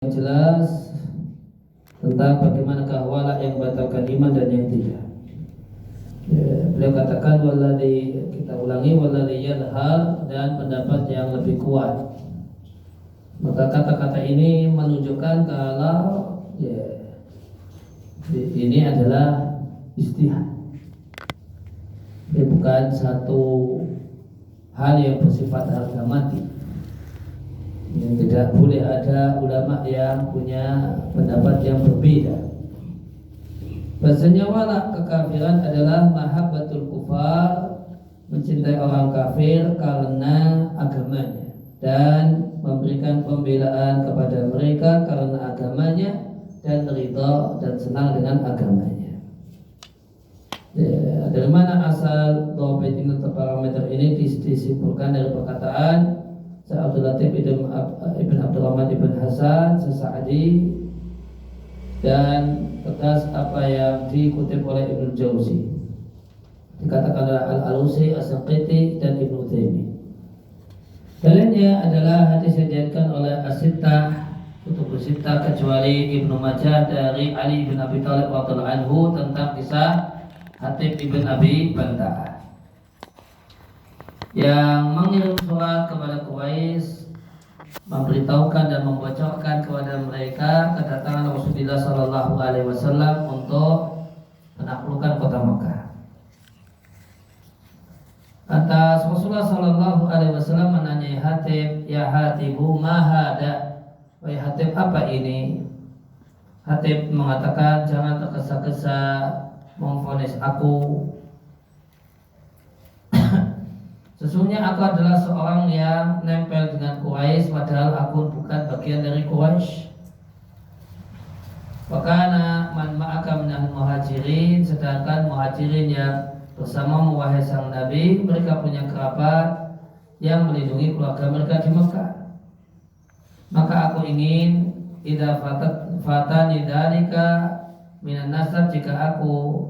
yang jelas tentang bagaimanakah wala yang membatalkan iman dan yang tidak. Beliau katakan walladzi, kita ulangi, walladzi yadhhar, dan pendapat yang lebih kuat. Maka kata-kata ini menunjukkan kalau ini adalah istihad. Ini bukan satu hal yang bersifat harga mati. Tidak boleh ada ulama yang punya pendapat yang berbeda. Bahasanya wala kekafiran adalah mahabbatul kufar, mencintai orang kafir karena agamanya dan memberikan pembelaan kepada mereka karena agamanya dan ridha dan senang dengan agamanya. Dari mana asal dhabit ini atau parameter ini disimpulkan dari perkataan Abdul Latif ibn Abdurrahman ibn Hasan Sa'adi, dan tegas apa yang dikutip oleh Ibnu Jauzi, dikatakan oleh Al-Alusi, As-Saqiti, dan Ibnu Utsaimin. Dalilnya adalah hadis yang dijadikan oleh As-Sittah, kutubus Sittah kecuali Ibnu Majah, dari Ali bin Abi Thalib radhiyallahu anhu tentang kisah Hatib ibn Abi Balta'ah yang mengirim surat kepada Quraisy, memberitahukan dan membocorkan kepada mereka kedatangan Rasulullah Shallallahu Alaihi Wasallam untuk penaklukan kota Mekah. Atas Rasulullah Shallallahu Alaihi Wasallam menanyai Hatib, ya Hatibu mahada, wahai Hatib, apa ini? Hatib mengatakan, jangan tergesa-gesa memvonis aku. Sesungguhnya aku adalah seorang yang nempel dengan Quraisy, padahal aku bukan bagian dari Quraisy. Wakana man ma'aka minal muhajirin, sedangkan muhajirin yang bersama wahai sang Nabi, mereka punya kerabat yang melindungi keluarga mereka di Mekah. Maka aku ingin idza fatani dzalika minan nasab, jika aku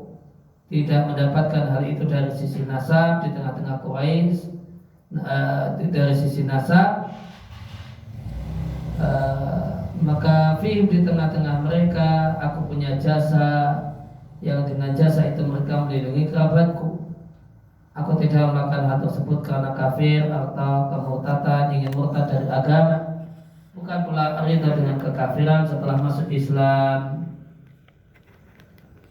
tidak mendapatkan hal itu dari sisi nasab di tengah-tengah Quraisy, dari sisi nasab, maka fihim, di tengah-tengah mereka aku punya jasa, yang dengan jasa itu mereka melindungi kerabatku. Aku tidak melakukan hal tersebut karena kafir atau kemurtadan, ingin murtad dari agama, bukan pula ridha dengan kekafiran setelah masuk Islam.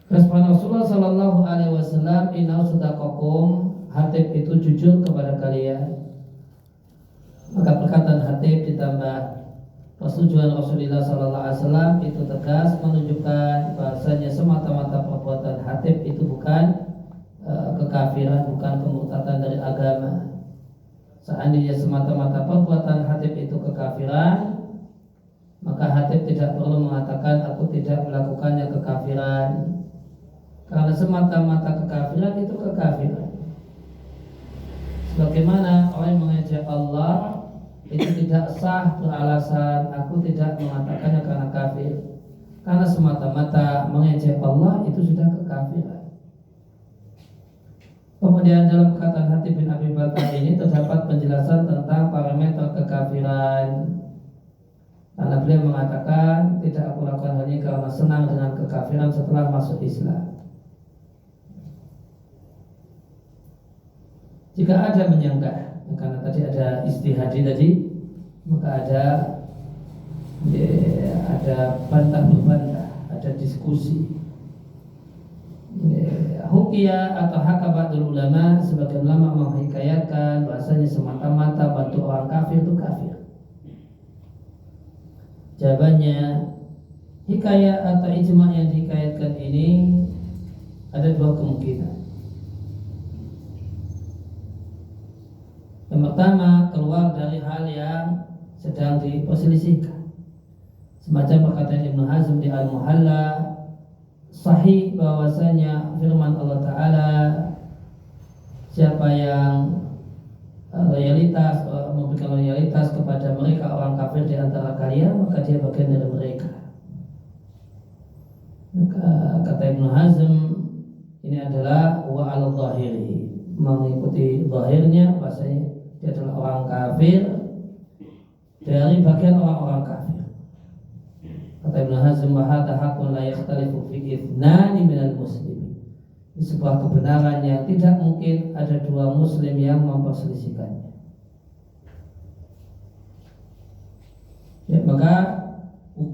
Respon Rasulullah Sallallahu Alaihi Wasallam, inau sadaqakum, Hatib itu jujur kepada kalian. Maka perkataan Hatib ditambah persetujuan Rasulullah Sallallahu Alaihi Wasallam itu tegas menunjukkan bahasanya semata-mata perbuatan Hatib itu bukan kekafiran, bukan kemurtadan dari agama. Seandainya semata-mata perbuatan Hatib itu kekafiran, maka Hatib tidak perlu mengatakan aku tidak melakukannya kekafiran. Karena semata-mata kekafiran itu kekafiran. Sebagaimana orang yang mengejek Allah itu tidak sah beralasan aku tidak mengatakannya karena kafir. Karena semata-mata mengejek Allah itu sudah kekafiran. Kemudian dalam perkataan Hatib bin Abi Balta'ah ini terdapat penjelasan tentang parameter kekafiran. Karena beliau mengatakan tidak aku lakukan hal ini karena senang dengan kekafiran setelah masuk Islam. Jika ada menyanggah, karena tadi ada istihadi tadi, maka ada bantah berbantah, ada diskusi. Hukia atau hakabadul ulama, sebagian ulama menghikayatkan bahasanya semata-mata bantu orang kafir itu kafir. Jawabannya, hikayat atau ijma yang dihikayatkan ini ada dua kemungkinan. Yang pertama, keluar dari hal yang sedang diperselisihkan, semacam perkataan Ibnu Hazm di Al-Muhalla, sahih bahwasanya firman Allah Ta'ala, siapa yang loyalitas, memberikan loyalitas kepada mereka orang kafir di antara kalian, maka dia bagian dari mereka. Maka kata Ibnu Hazm, ini adalah wa al-zahiri, mengikuti zahirnya, bahasanya dia adalah orang kafir dari bagian orang-orang kafir. kata Ibnu Hazm, wa hadza haqqun la yakhtalifu fi ithnani minal muslimin. Ini sebuah kebenaran yang tidak mungkin ada dua muslim yang memperselisihkannya. Ya, maka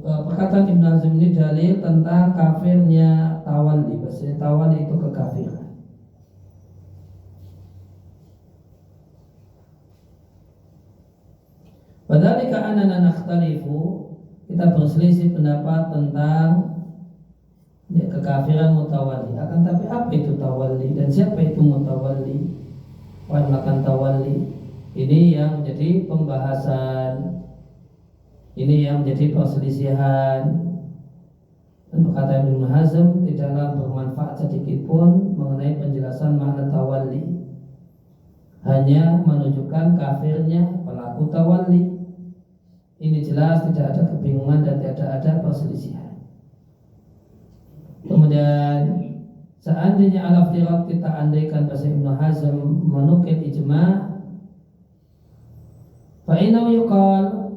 perkataan Ibnu Hazm ini dalil tentang kafirnya tawalli. Bahasanya tawalli itu kekafiran. Padhalika anana nakhtalifu, kita berselisih pendapat tentang kekafiran mutawalli. Akan tapi apa itu tawalli dan siapa itu mutawalli? Wan makan tawalli. Ini yang menjadi pembahasan. Ini yang menjadi perselisihan. Dan perkataan Ibnu Hazm tidaklah bermanfaat sedikit pun mengenai penjelasan makna tawalli. Hanya menunjukkan kafirnya pelaku tawalli. Ini jelas tidak ada kebingungan dan tidak ada perselisihan. Kemudian seandainya al-iftirat kita andaikan bahasa Ibnu Hazm menukil ijma', fa innahu yuqal,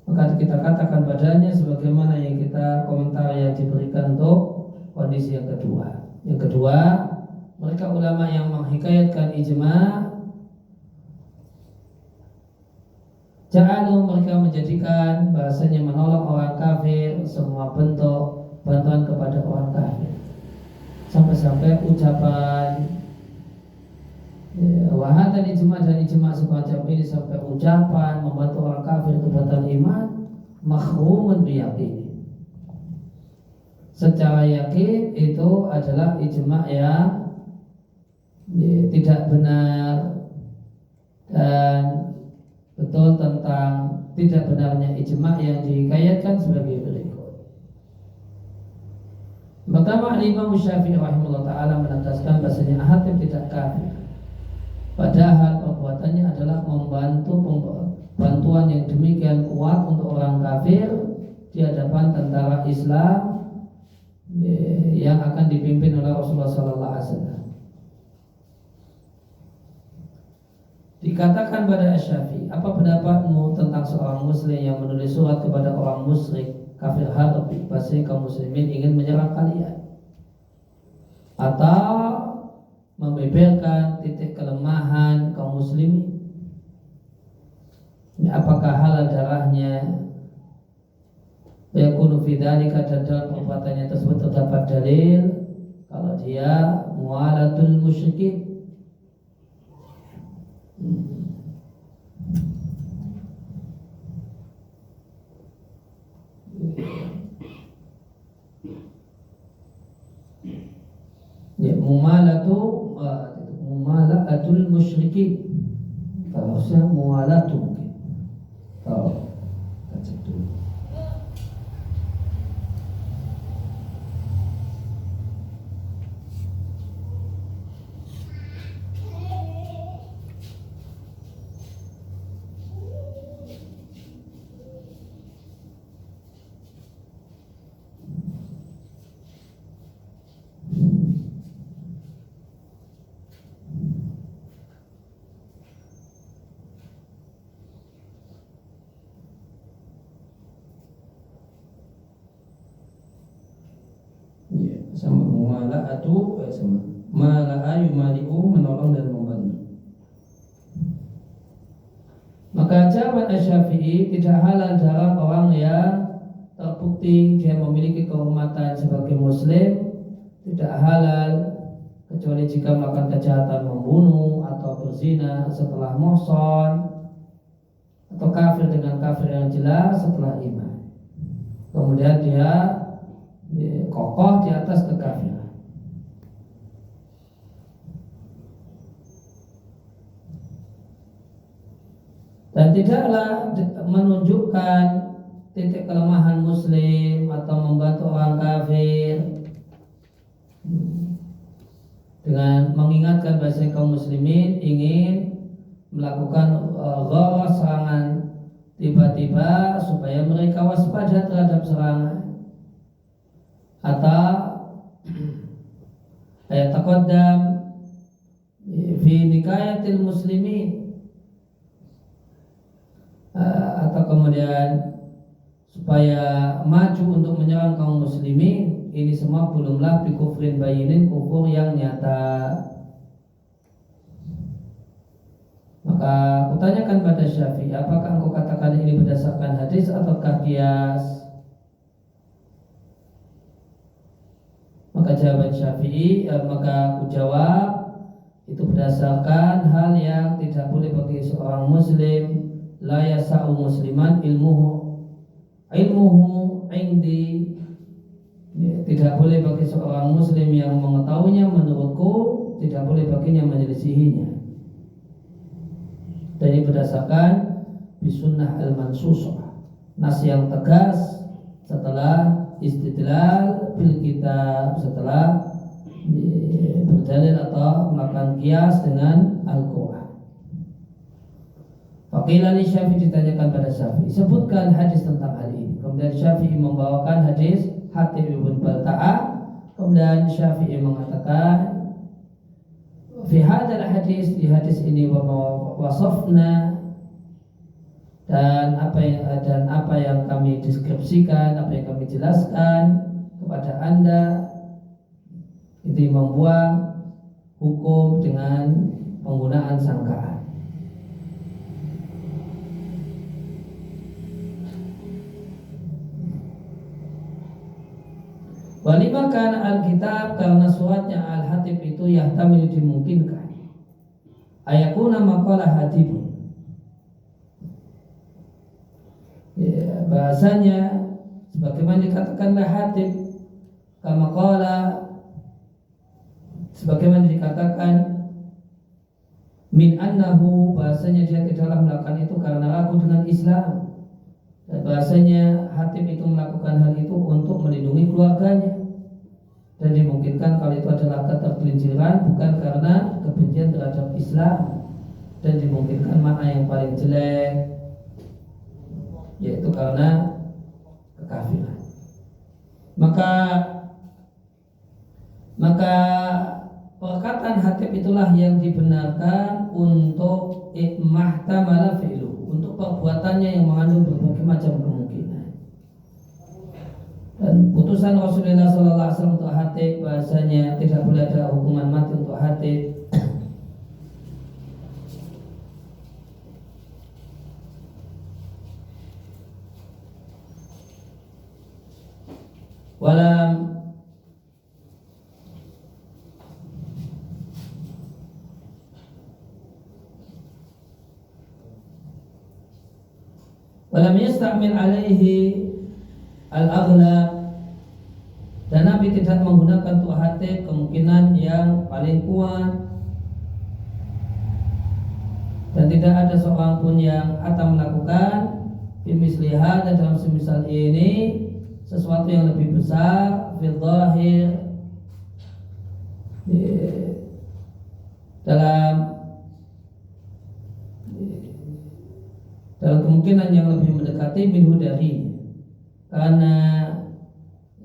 maka kita katakan padanya sebagaimana yang kita komentar yang diberikan untuk kondisi yang kedua. Yang kedua, mereka ulama yang menghikayatkan ijma', ja'alu, mereka menjadikan bahasanya menolak orang kafir semua bentuk bantuan kepada orang kafir, sampai-sampai ucapan wahada ijma' dan ijma' semacam ini, sampai ucapan membantu orang kafir itu batal iman, makhrumun biyaqini, secara yakin itu adalah ijma' yang tidak benar. Dan betul tentang tidak benarnya ijma' yang dihikayatkan sebagai berikut. Pertama, Imam Syafi'i rahimahullah ta'ala menegaskan bahasanya Hatib tidak kafir, padahal perbuatannya adalah membantu bantuan yang demikian kuat untuk orang kafir di hadapan tentara Islam yang akan dipimpin oleh Rasulullah SAW. Dikatakan pada Asy-Syafi'i, apa pendapatmu tentang seorang muslim yang menulis surat kepada orang musyrik kafir harbi, bahasanya kaum muslimin ingin menyerang kalian, atau membeberkan titik kelemahan kaum muslimin? Apakah halal darahnya? Yakunu fi dzalika, dan dalam perbuatannya tersebut terdapat dalil kalau dia mualatul musyrikin. Ya, mumalatul musyrikin. Kalau saya mualatu mungkin. Kalau kita cek dulu. Sama mumala'atu sama mala'a yumali'u, menolong dan membantu. Maka jawab Asy-Syafi'i, tidak halal darah orang yang terbukti dia memiliki kehormatan sebagai muslim, tidak halal kecuali jika melakukan kejahatan membunuh atau berzina setelah muhsan, atau kafir dengan kafir yang jelas setelah iman, kemudian dia kokoh di atas kekafiran. Dan tidaklah menunjukkan titik kelemahan muslim atau membantu orang kafir dengan mengingatkan bahasa kaum muslimin ingin melakukan gharas, serangan tiba-tiba supaya mereka waspada terhadap serangan, atau ayat taqaddam fi nikayatil muslimin, atau kemudian kemudian supaya maju untuk menyerang kaum muslimin, ini semua belumlah bikufrin bayinin, kufur yang nyata. Maka kutanyakan pada Syafi'i, apakah engkau katakan ini berdasarkan hadis ataukah qiyas? Maka jawaban Syafi'i, maka aku jawab, itu berdasarkan hal yang tidak boleh bagi seorang muslim. La yasa'u musliman ilmuhu indi, tidak boleh bagi seorang muslim yang mengetahuinya menurutku, tidak boleh baginya menyelisihinya. Dan ini berdasarkan bisunnah al-mansusah, nas yang tegas setelah istidlal bil kitab, setelah berdalil atau melakukan qiyas dengan Al-Quran. Faqila li Syafi'i, ditanyakan pada Syafi'i, sebutkan hadis tentang hal ini. Kemudian Syafi'i membawakan hadis Hatib ibn Balta'a. Kemudian Syafi'i mengatakan, fi hadzal hadis, di hadis ini, wa wasafna, dan apa yang kami deskripsikan, apa yang kami jelaskan kepada Anda, itu membuang hukum dengan penggunaan sangkaan. Walima kana al-kitab, karena suratnya al-Hatib itu yahtamil, dimungkinkan ayakuna maqala Hatib, ya, bahasanya sebagaimana dikatakanlah Hatib, kama qala, sebagaimana dikatakan, min annahu, bahasanya dia tidaklah melakukan itu karena ragu dengan Islam, dan bahasanya Hatib itu melakukan hal itu untuk melindungi keluarganya, dan dimungkinkan kalau itu adalah ketergelinciran, bukan karena kebencian terhadap Islam, dan dimungkinkan makna yang paling jelek, yaitu karena kekafiran. Maka perkataan Hatib itulah yang dibenarkan untuk mahtamala fi'lu, untuk perbuatannya yang mengandung berbagai macam kemungkinan. Dan putusan Rasulullah SAW untuk Hatib, bahasanya tidak boleh ada hukuman mati untuk Hatib, walam yasta'mil alaihi al-aghlab, dan Nabi tidak menggunakan untuk Hatib kemungkinan yang paling kuat, dan tidak ada seorang pun yang akan melakukan bimisliha, dalam semisal ini, sesuatu yang lebih besar fil zahir, dalam kemungkinan yang lebih mendekati minhu dari, karena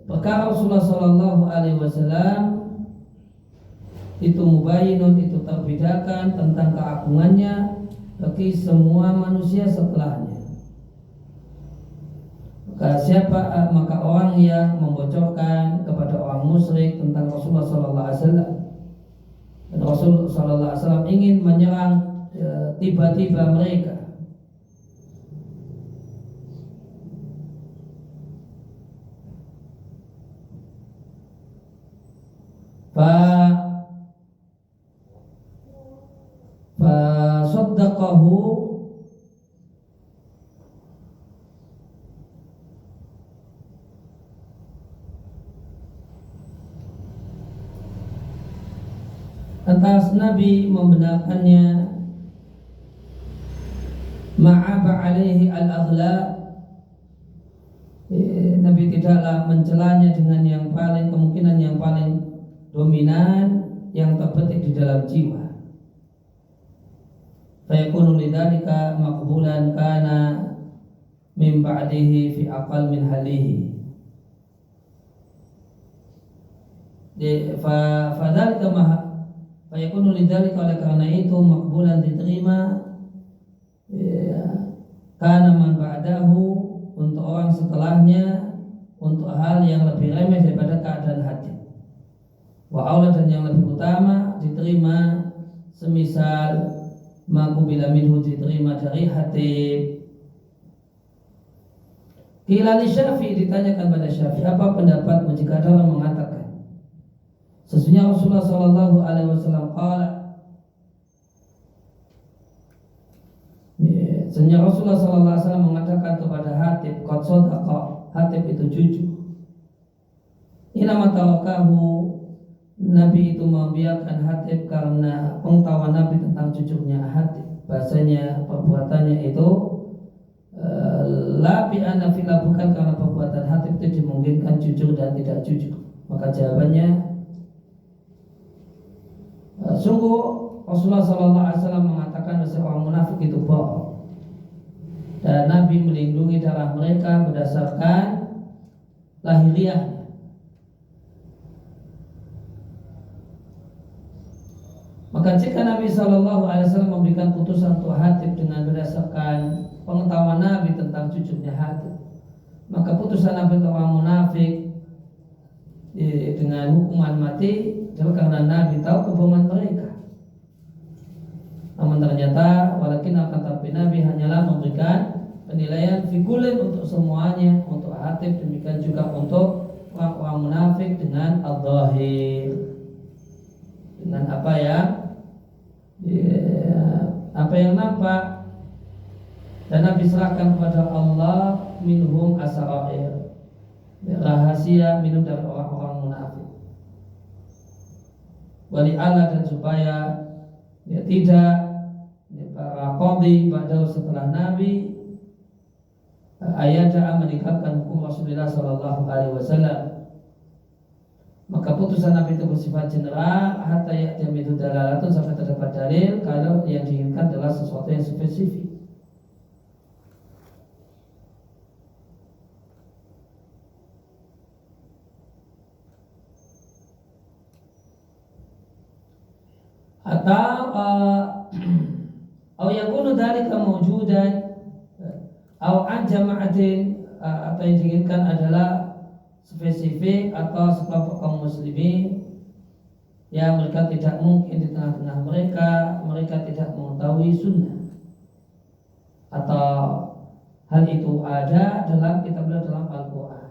perkara Rasulullah SAW itu mubayyinun, itu terbedakan tentang keagungannya bagi semua manusia setelahnya. Maka orang yang membocorkan kepada orang musyrik tentang Rasulullah SAW, dan Rasulullah SAW ingin menyerang tiba-tiba mereka, fasaddaqahu, atas Nabi membenarkannya, ma'aba alaihi al-aghlab, Nabi tidaklah mencelanya dengan yang paling, kemungkinan yang paling dominan yang terbetik di dalam jiwa. Fayakunu lidzalika maqbulan kana min ba'dihi fi aqal min halihi. Fadzalika fayakunu lidzalika, oleh karena itu makbulan diterima, kana man ba'dahu, Wa aula dan yang lebih utama diterima semisal maqubila minhu diterima dari Hatib. Qila li Syafi'i, ditanyakan pada Syafi'i, apa pendapatmu jika ada orang mengatakan sesungguhnya Rasulullah sallallahu alaihi wasallam qala, sesungguhnya Rasulullah sallallahu alaihi wasallam mengatakan kepada Hatib, qad shadaqa, Hatib itu jujur. Inama tarakahu, Nabi itu membiarkan Hatib karena pengetahuan Nabi tentang jujurnya Hatib. Bahasanya perbuatannya itu la bi anna fila, bukan karena perbuatan Hatib itu dimungkinkan jujur dan tidak jujur. Maka jawabannya sungguh Rasulullah sallallahu alaihi wasallam mengatakan bahwa orang munafik itu bohong. Dan Nabi melindungi darah mereka berdasarkan lahiriah. Maka jika Nabi Shallallahu Alaihi Wasallam memberikan putusan untuk Hatib dengan berdasarkan pengetahuan Nabi tentang jujurnya Hatib, maka putusan Nabi untuk orang munafik dengan hukuman mati adalah karena Nabi tahu kebohongan mereka. Namun ternyata walakin akan tapi Nabi hanyalah memberikan penilaian fikulin untuk semuanya, untuk Hatib, demikian juga untuk orang munafik dengan al-dhahir, dengan apa yang nampak. Dan Nabi serahkan kepada Allah minhum asarair, rahasia minum dari orang-orang munafik. Wali Allah, dan supaya tidak para qadhi pada setelah Nabi ayatnya meninggalkan hukum Rasulullah sallallahu alaihi wasallam. Maka putusan Nabi itu bersifat general hatta ya'tamidu dalalatun, sampai terdapat dalil kalau yang diinginkan adalah sesuatu yang spesifik. Atau yakunu dzalika mawjudan atau an jama'atin, atau yang diinginkan adalah spesifik atau sekelompok kaum muslimin yang mereka tidak mungkin di tengah-tengah mereka tidak mengetahui sunnah, atau hal itu ada dalam kitab dalam Al-Quran.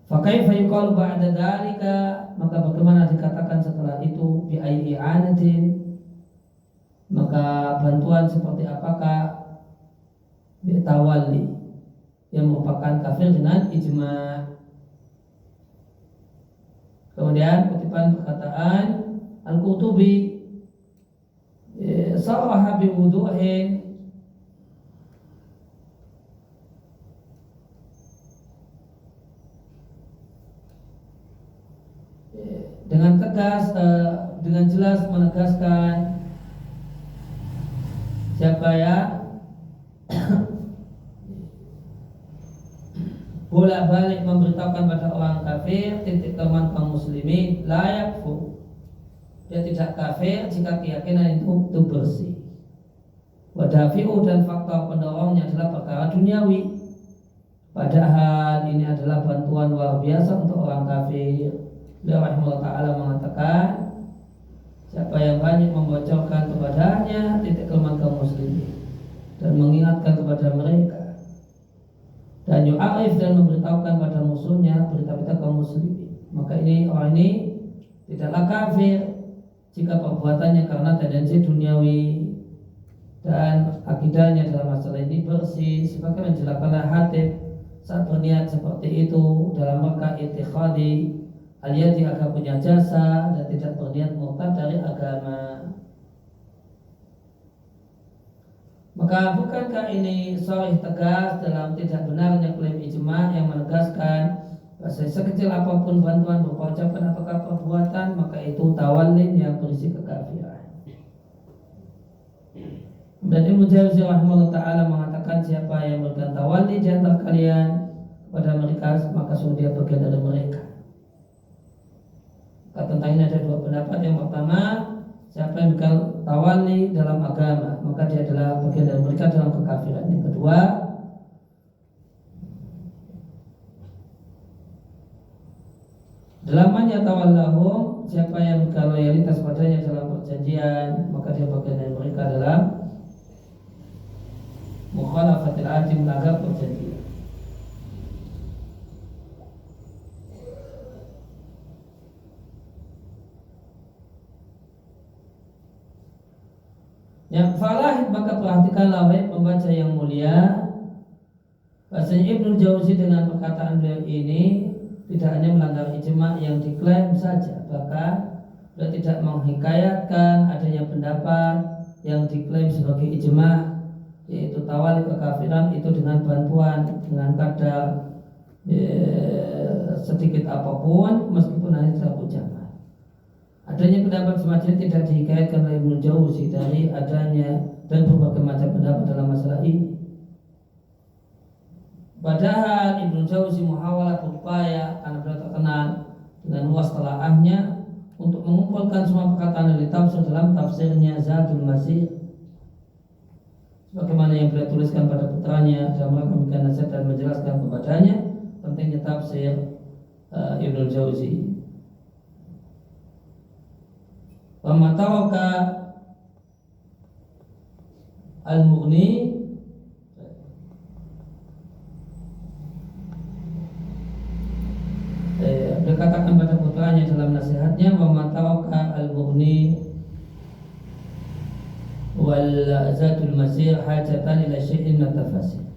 Fakaifa yuqalu ba'da dzalika, maka bagaimana dikatakan setelah itu bi ayyi anatin, maka bantuan seperti apakah, bi tawalli, yang merupakan kafir dengan ijma'. Kemudian kutipan perkataan Al-Qurtubi, saraha bi wuduhin, dengan tegas, dengan jelas menegaskan siapa yang bolak-balik memberitahukan pada orang kafir titik kelemahan kaum muslimin, layak yakfur, dia tidak kafir jika keyakinan itu bersih. Wadafi'u, dan faktor pendorongnya adalah perkara duniawi, padahal ini adalah bantuan luar biasa untuk orang kafir. Beliau rahimahullah ta'ala mengatakan, siapa yang banyak membocorkan kepadanya titik kelemahan kaum muslimin dan mengingatkan kepada mereka, dan yu'arif, dan memberitahukan pada musuhnya berita-berita kaum muslimin, maka ini orang ini tidaklah kafir jika perbuatannya karena tendensi duniawi dan akidahnya dalam masalah ini bersih, sebagaimana dilakukan Hatib saat berniat seperti itu dalam rangka i'tiqadi al-yadi, agar punya jasa dan tidak berniat murtad dari agama. Maka bukankah ini sharih tegas dalam tidak benarnya klaim ijma' yang menegaskan bahwa sekecil apapun bantuan berupa ucapan atau perbuatan, maka itu tawallin yang berisi kekafiran. Dan Ibnu Jauzi rahimahullah ta'ala mengatakan, siapa yang memberikan tawalli di antara kalian kepada mereka, maka sungguh dia bagian dari mereka. Tentang ini ada dua pendapat. Yang pertama, siapa yang memberikan tawalli dalam agama, maka dia adalah bagian dari mereka dalam kekafiran. Yang kedua, dalam yatawallahum, siapa yang berloyalitas padanya dalam perjanjian, maka dia bagian dari mereka dalam mukhalafatil ahdi, melanggar perjanjian. Yang falah, maka perhatikanlah wahai pembaca yang mulia, bahasanya Ibnu Jauzi dengan perkataan beliau ini tidak hanya melanggar ijma yang diklaim saja, bahkan beliau tidak menghikayatkan adanya pendapat yang diklaim sebagai ijma, yaitu tawali kekafiran itu dengan bantuan, dengan kadar sedikit apapun meskipun hanya satu ucapan. Adanya pendapat semacam ini tidak dihikayatkan oleh Ibnu Jauzi dari adanya dan berbagai macam pendapat dalam masalah ini. Padahal Ibnu Jauzi muhawalah berupaya karena beliau terkenal dengan luas telaahnya untuk mengumpulkan semua perkataan dari tafsir dalam tafsirnya Zadul Masir, sebagaimana yang beliau tuliskan pada putranya dalam rangka memberikan nasihat dan menjelaskan kepadanya pentingnya tafsir Ibnu Jauzi. Wa matawaka al-Mughni, dia katakan pada putranya dalam nasihatnya, wa matawaka al-Mughni wal Zadul Masir hajatan ila syai'in natafasir.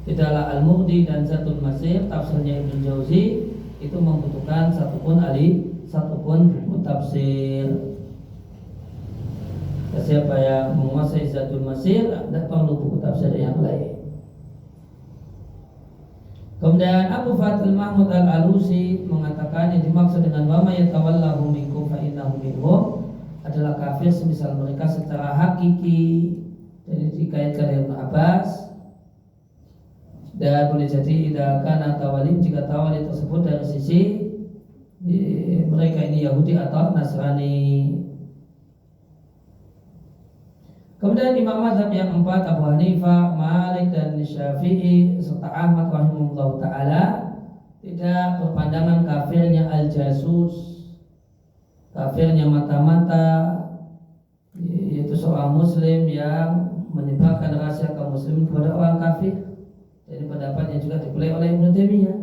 Tidaklah Al-Mughni dan Zadul Masir tafsirnya Ibnu Jauzi itu membutuhkan satupun buku tafsir. Siapa yang menguasai Zadul Masir tidak perlu buku tafsir yang lain. Kemudian Abu Fathul Mahmud Al-Alusi mengatakan yang dimaksud dengan wa may yatawallahu minkum fa innahu minhum adalah kafir semisal mereka secara hakiki. Jadi dikaitkan Ibnu Abbas, dan boleh jadi idakana tawali, jika tawali tersebut dari sisi mereka ini Yahudi atau Nasrani. Kemudian imam mazhab yang empat, Abu Hanifah, Malik dan Syafi'i serta Ahmad rahimahullah ta'ala tidak berpandangan kafirnya al-jasus, kafirnya mata-mata, yaitu seorang muslim yang menyebarkan rahasia kaum muslimin kepada orang kafir. Jadi pendapatnya juga dipilih oleh Ibnu Taimiyah.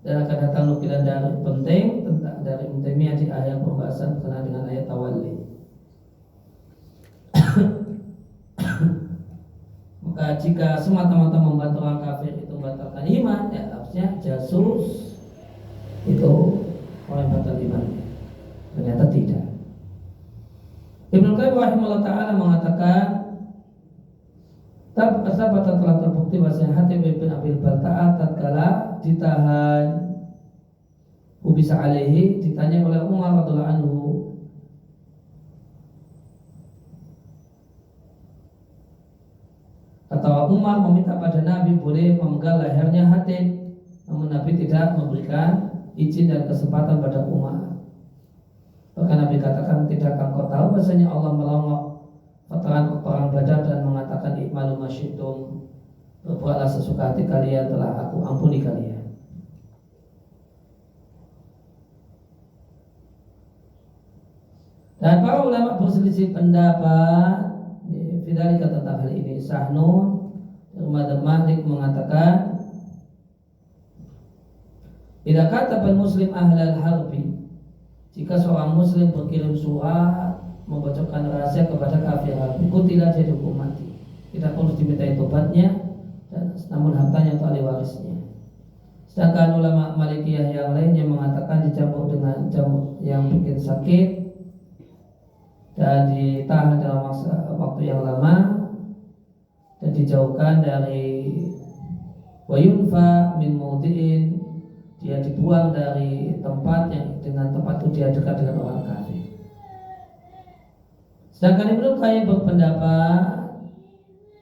Dan akan datang nukilan dari penting tentang dari Ibnu Taimiyah di akhir pembahasan berkenaan dengan ayat tawalli. Maka jika semata-mata membantu orang kafir itu membatalkan iman, ya harusnya jasus itu orang batal imannya. Ternyata tidak. Ibnu Qayyim rahimahullah ta'ala mengatakan, Sabata telah terbukti bahwa Hatib bin Abil Balta'a tatkala ditahan Ubisa alaihi, ditanya oleh Umar radhiyallahu anhu, atau Umar meminta pada Nabi boleh memenggal lehernya Hatib, namun Nabi tidak memberikan izin dan kesempatan pada Umar. Bahkan Nabi katakan, tidakkah engkau tahu bahasanya Allah melongok peperangan Badar dan mengatakan ikmalu masyitum, berbuatlah sesuka hati kalian, telah aku ampuni kalian. Dan para ulama berselisih pendapat Fidalika tentang hal ini. Sahnun Madzhab Malik mengatakan, bila kata muslim ahlal harbi, jika seorang muslim berkirim surat membocorkan rahasia kepada kafir harbi, kutilah dia dihukum mati, tidak perlu dimintai tobatnya, dan namun hartanya untuk ahli warisnya. Sedangkan ulama Malikiyah yang lainnya mengatakan dicampur dengan jamu yang bikin sakit dan ditahan dalam waktu yang lama dan dijauhkan dari wayunfa min maudi'in, dia dibuang dari tempat yang dengan tempat itu dia dekat dengan orang kafir. Sedangkan Ibnu Qayyim berpendapat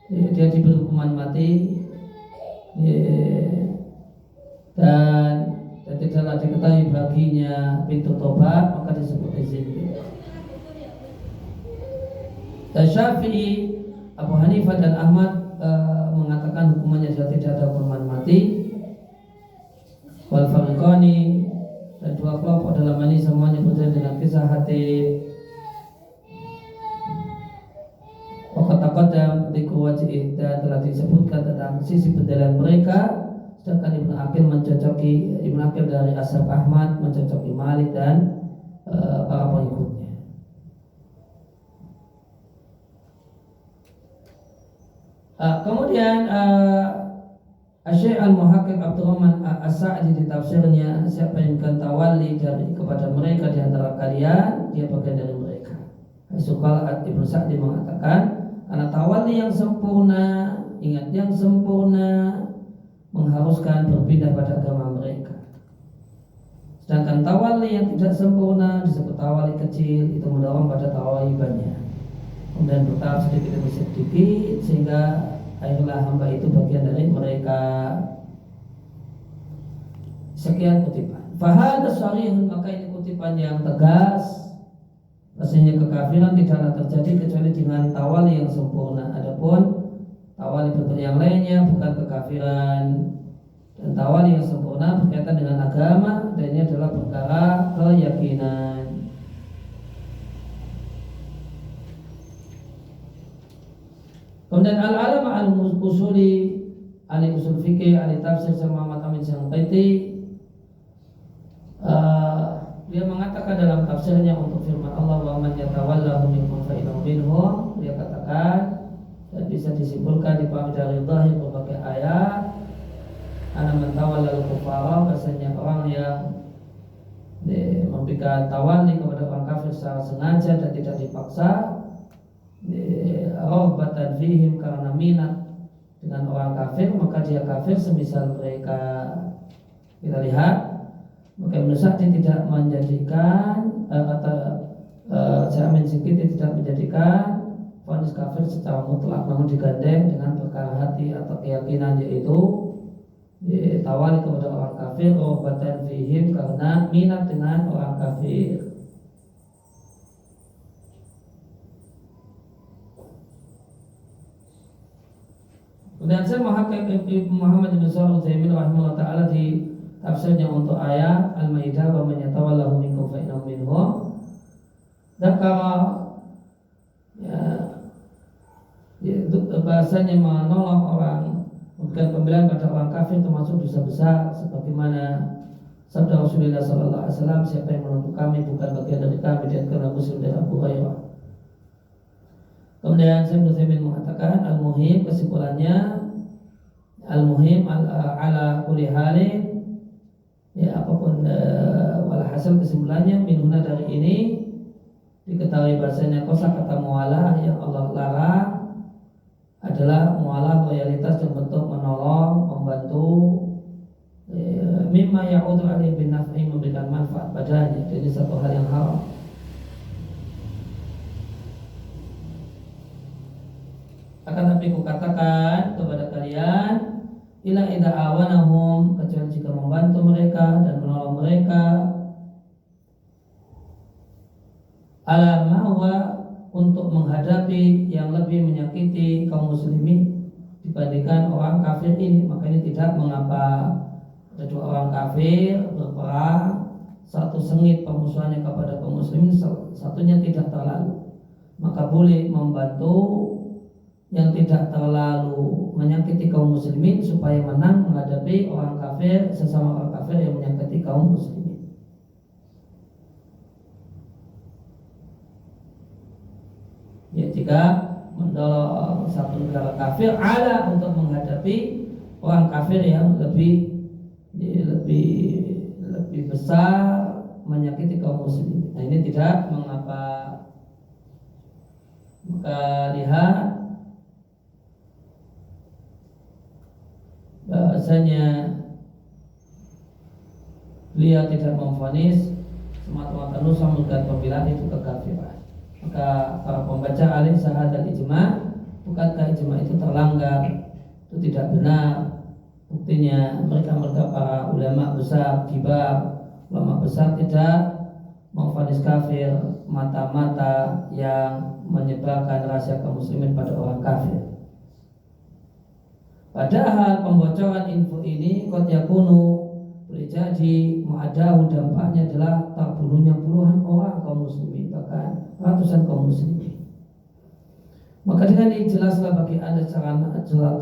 dia diberi hukuman mati dan tidaklah diketahui baginya pintu tobat, maka disebut zindiq. Dan Syafi'i, Abu Hanifah dan Ahmad mengatakan hukumannya sudah tidak ada hukuman mati. Wal fariqani, dua kelompok dalam ini semuanya berjalan dengan kisah hati. Kata-kata dikuwajib dan telah disebutkan tentang sisi penilaian mereka. Sedangkan Ibnu Aqil mencocoki Ibnu Aqil dari Ashab Ahmad mencocoki Malik dan para pengikutnya. Kemudian Syekh Al-Muhaqqiq Abdurrahman As-Sa'di di tafsirnya, siapa yang akan tawali dari kepada mereka di antara kalian, dia bagian dari mereka. Sukal Ibnu Sa'di mengatakan, karena tawali yang sempurna, ingat yang sempurna mengharuskan berpindah pada agama mereka. Sedangkan tawali yang tidak sempurna disebut tawali kecil, itu mendorong pada tawali banyak. Kemudian bertahap sedikit demi sedikit sehingga akhirnya hamba itu bagian dari mereka. Sekian kutipan. Fahada sharihun, maka ini kutipan yang tegas. Rasanya kekafiran tidaklah terjadi kecuali dengan tawali yang sempurna. Adapun tawali bentuk yang lainnya bukan kekafiran. Dan tawali yang sempurna berkaitan dengan agama, dan ini adalah perkara keyakinan. Kemudian al-alama al-usuli, ahli usul fikih, ahli tafsir Muhammad Amin Syangqaiti, dia mengatakan dalam tafsirnya untuk firman Allah, wa man yatawallahu minkum fa innahu minhum, dia katakan dan bisa disimpulkan dari zahir berbagai ayat, ana man tawalla al-kufara, bahasanya orang yang memberikan tawali kepada orang kafir secara sengaja dan tidak dipaksa, rahbatan fihim, karena minat dengan orang kafir, maka dia kafir semisal mereka. Kita lihat, maka Ibnu Sa'di tidak menjadikan Jamin Singkiti tidak menjadikan vonis kafir secara mutlak, namun digandeng dengan perkara hati atau keyakinan, yaitu tawali kepada orang kafir, rahbatan fihim, karena minat dengan orang kafir. Dan saya Muhammad bin Shalih Al-Utsaimin rahimahullah taala di tafsirnya untuk ayat Al-Maidah, wa man yatawallahu minkum fa innahu minhum. Dan kalau bahasanya menolong orang, memberikan pembelaan pada orang kafir termasuk dosa besar, sebagaimana sabda Rasulullah sallallahu alaihi wasallam, siapa yang menuntut kami bukan bagian dari kami, dan karena Muslim dari Abu Hurairah. Kemudian Syekh Utsaimin mengatakan, al-muhim, kesimpulannya, al-muhim ala kulli halin, ya apapun walhasil kesimpulannya, minhuna dari ini diketahui bahasanya kosakata mualah yang Allah larang adalah mualah loyalitas yang bentuk menolong, membantu, mimma ya'udu alaihi bin naf'i, memberikan manfaat padanya. Jadi satu hal yang haram. Akan tapi kukatakan kepada kalian, ila idza awanahum, kecuali jika membantu mereka dan menolong mereka, ala mahwa, untuk menghadapi yang lebih menyakiti kaum muslimin dibandingkan orang kafir ini, maka ini tidak mengapa. Ada dua orang kafir berperang, satu sengit permusuhannya kepada kaum muslimin, satunya tidak terlalu, maka boleh membantu yang tidak terlalu menyakiti kaum muslimin supaya menang menghadapi orang kafir, sesama orang kafir yang menyakiti kaum muslimin. Ya, jika mendorong satu negara kafir ala untuk menghadapi orang kafir yang lebih besar menyakiti kaum muslimin, nah ini tidak mengapa. Maka lihat bahasanya beliau tidak memvonis semata-mata nusa memberikan pembelaan itu kekafiran. Maka para pembaca alim syahadat ijma, bukankah ijma itu terlanggar? Itu tidak benar. Buktinya mereka para ulama besar, kibar, ulama besar tidak memvonis kafir mata-mata yang menyebarkan rahasia kaum muslimin pada orang kafir. Padahal pembocoran info ini qad yakunu, boleh boleh jadi muadahu dampaknya adalah terbunuhnya puluhan orang kaum muslimin, bahkan ratusan kaum muslimin. Maka dengan ini jelaslah bagi anda secara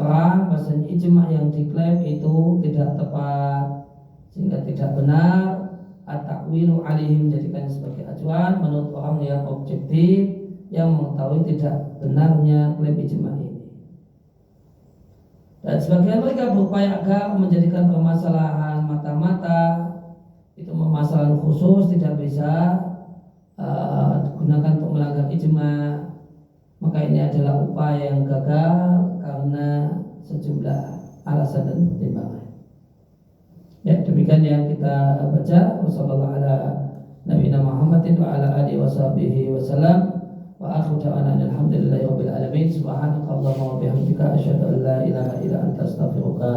terang bahasanya ijma yang diklaim itu tidak tepat, sehingga tidak benar at-ta'wilu alaihim, menjadikan sebagai acuan menurut orang yang objektif yang mengetahui tidak benarnya klaim ijma ini. Dan sebagian mereka berupaya agar menjadikan permasalahan mata-mata itu permasalahan khusus, tidak bisa digunakan untuk melanggar ijma. Maka ini adalah upaya yang gagal karena sejumlah alasan dan pertimbangan. Ya, demikian yang kita baca. Wassallallahu ala nabiyina Muhammadin wa ala alihi washabihi wasallam. Wa akhiru da'wana alhamdulillahi rabbil alamin. Subhanakallahumma wa bihamdika asyhadu an la ilaha illa anta astaghfiruka